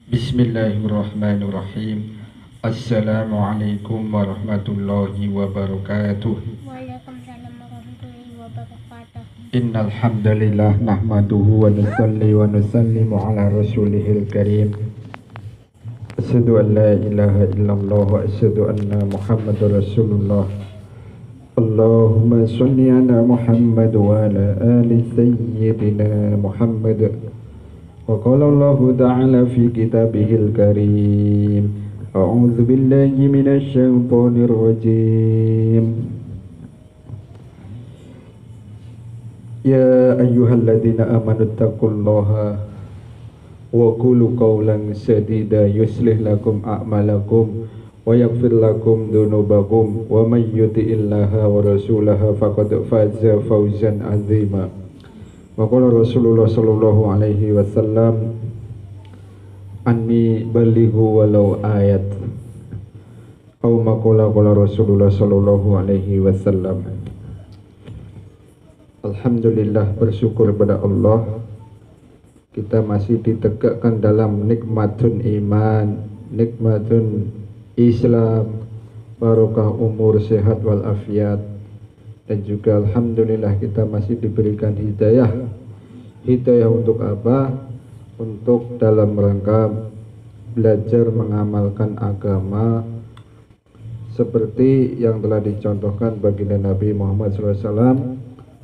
Bismillahirrahmanirrahim. Assalamualaikum warahmatullahi wabarakatuh. Waalaikumsalam warahmatullahi wabarakatuh. Innal hamdalillah nahmaduhu wa nusalli wa nusallimu ala rasulihil karim. Asyhadu an la ilaha illallah wa asyhadu anna Muhammadar Rasulullah. Allahumma shalli ala Muhammad wa ala ali sayyidina Muhammad. Wa qala Allah ta'ala fi kitabihil karim. A'udzu billahi minasy syaithanir rajim. Ya ayyuhalladzina amanu taqullaha wa qulu qawlan sadida yuslih lakum a'malakum wa yaghfir lakum dzunubakum wa may yuti'illaha wa rasulahu faqad faza fawzan 'azima. Wa qala Rasulullah sallallahu alaihi wasallam anni balighu walau ayat. Au maqala qala Rasulullah sallallahu alaihi wasallam. Alhamdulillah, bersyukur kepada Allah, kita masih ditegakkan dalam nikmatun iman, nikmatun Islam, barokah umur, sehat wal afiat, dan juga alhamdulillah kita masih diberikan hidayah. Hidayah untuk apa? Untuk dalam rangka belajar mengamalkan agama seperti yang telah dicontohkan baginda Nabi Muhammad SAW,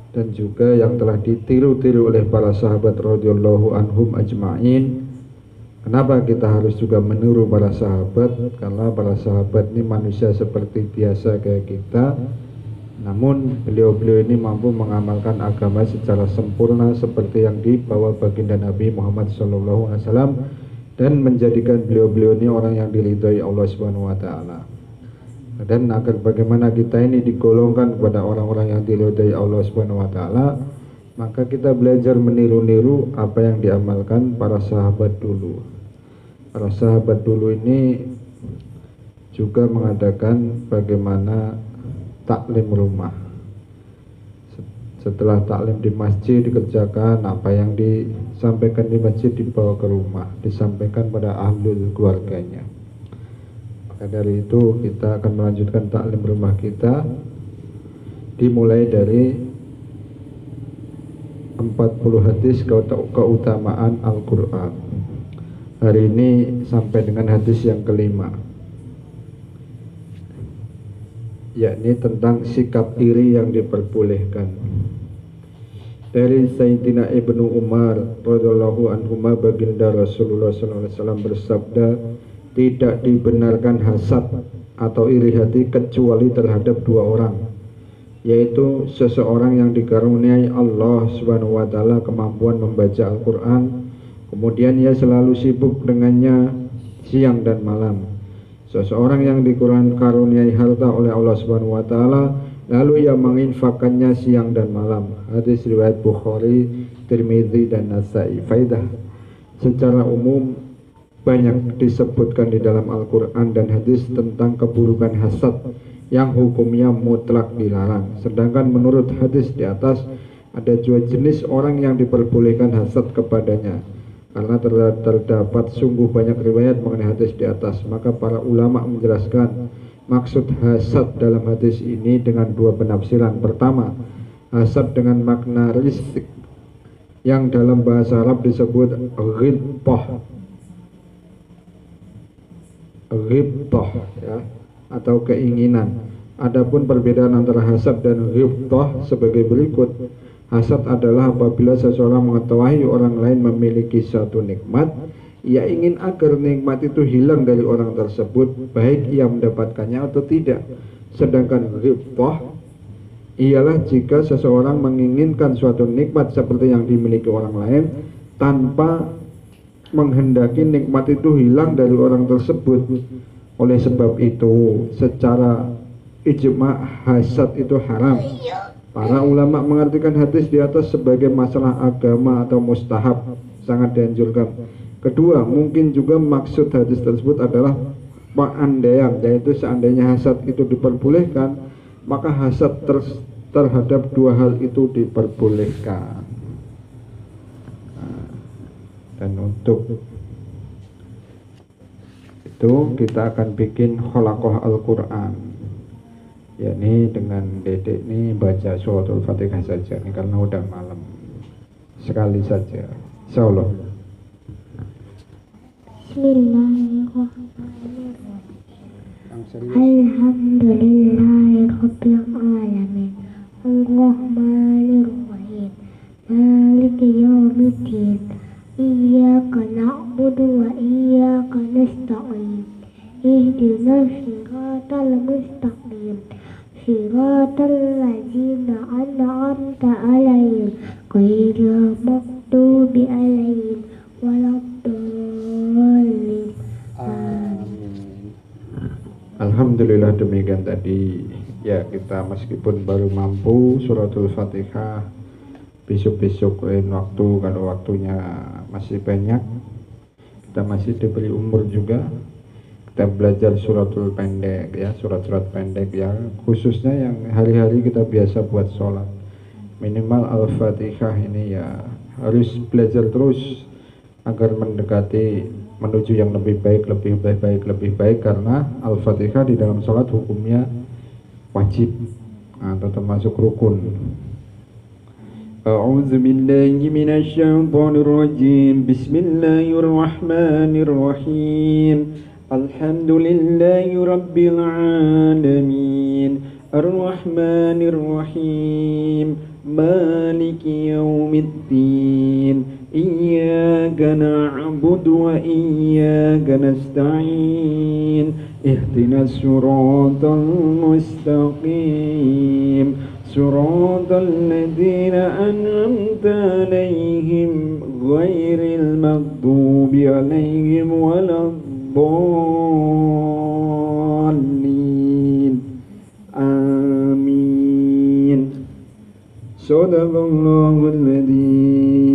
dan juga yang telah ditiru-tiru oleh para sahabat radhiyallahu anhum ajma'in. Kenapa kita harus juga meniru para sahabat? Karena para sahabat ini manusia seperti biasa kayak kita, namun beliau-beliau ini mampu mengamalkan agama secara sempurna seperti yang dibawa baginda Nabi Muhammad SAW, dan menjadikan beliau-beliau ini orang yang diridhai Allah Subhanahu wa taala. Dan agar bagaimana kita ini digolongkan kepada orang-orang yang diridhai Allah Subhanahu wa taala, maka kita belajar meniru-niru apa yang diamalkan para sahabat dulu. Para sahabat dulu ini juga mengadakan bagaimana taklim rumah. Setelah taklim di masjid dikerjakan, apa yang disampaikan di masjid dibawa ke rumah, disampaikan pada ahlul keluarganya. Maka dari itu kita akan melanjutkan taklim rumah kita, dimulai dari 40 hadis keutamaan Al-Quran. Hari ini sampai dengan hadis yang kelima, yakni tentang sikap iri yang diperbolehkan. Dari Sayyidina Ibnu Umar radhiyallahu anhuma, baginda Rasulullah SAW bersabda, tidak dibenarkan hasad atau iri hati kecuali terhadap dua orang, yaitu seseorang yang dikaruniai Allah Subhanahu wa taala kemampuan membaca Al-Quran, kemudian ia selalu sibuk dengannya siang dan malam. Seseorang yang dikaruniai harta oleh Allah Subhanahu wa taala, lalu ia menginfakkannya siang dan malam. Hadis riwayat Bukhari, Tirmidzi dan Nasa'i. Faidah: secara umum banyak disebutkan di dalam Al-Quran dan hadis tentang keburukan hasad yang hukumnya mutlak dilarang. Sedangkan menurut hadis di atas, ada dua jenis orang yang diperbolehkan hasad kepadanya. Karena terdapat sungguh banyak riwayat mengenai hadis di atas, maka para ulama menjelaskan maksud hasad dalam hadis ini dengan dua penafsiran. Pertama, hasad dengan makna risik, yang dalam bahasa Arab disebut ghibtah, ya, atau keinginan. Adapun perbedaan antara hasad dan ghibtah sebagai berikut. Hasad adalah apabila seseorang mengetahui orang lain memiliki suatu nikmat, ia ingin agar nikmat itu hilang dari orang tersebut, baik ia mendapatkannya atau tidak. Sedangkan ghibtah ialah jika seseorang menginginkan suatu nikmat seperti yang dimiliki orang lain tanpa menghendaki nikmat itu hilang dari orang tersebut. Oleh sebab itu, secara ijma' hasad itu haram. Para ulama mengartikan hadis di atas sebagai masalah agama atau mustahab, sangat dianjurkan. Kedua, mungkin juga maksud hadis tersebut adalah peandaian, yaitu seandainya hasad itu diperbolehkan, maka hasad terhadap dua hal itu diperbolehkan. Dan untuk itu kita akan bikin kholaqah Al-Quran, yakni dengan dedek ini baca suratul Fatihah saja ini karena udah malam, sekali saja insyaallah. Bismillahirrahmanirrahim. Alhamdulillahirabbil alamin. Arrahmanirrahim. Maliki yaumiddin. Iyyaka na'budu wa iyyaka nasta'in. Ihdinas siratal mustaqim. Siratal ladzina an'amta 'alaihim ghairil maghdubi 'alaihim waladdallin. Amin. Alhamdulillah, demikian tadi ya, kita meskipun baru mampu suratul Fatihah, besok-besok lain waktu kalau waktunya masih banyak, kita masih diberi umur juga, kita belajar suratul pendek ya, surat-surat pendek ya, khususnya yang hari-hari kita biasa buat sholat, minimal Al-Fatihah ini ya harus belajar terus agar mendekati menuju yang lebih baik, lebih baik karena Al-Fatihah di dalam sholat hukumnya wajib atau termasuk rukun. A'udzu billahi minasyaitonir rajim. Bismillahirrahmanirrahim. Alhamdulillahi rabbil alamin. Ar-Rahmanir Rahim. Maliki yaumiddin. Iyyaka na'budu wa iyyaka nasta'in. Ihdinas siratal mustaqim. Siratal ladzina an'amta 'alaihim ghairil maghdubi 'alaihim waladdallin. Amin. Sadaqallahul adzim.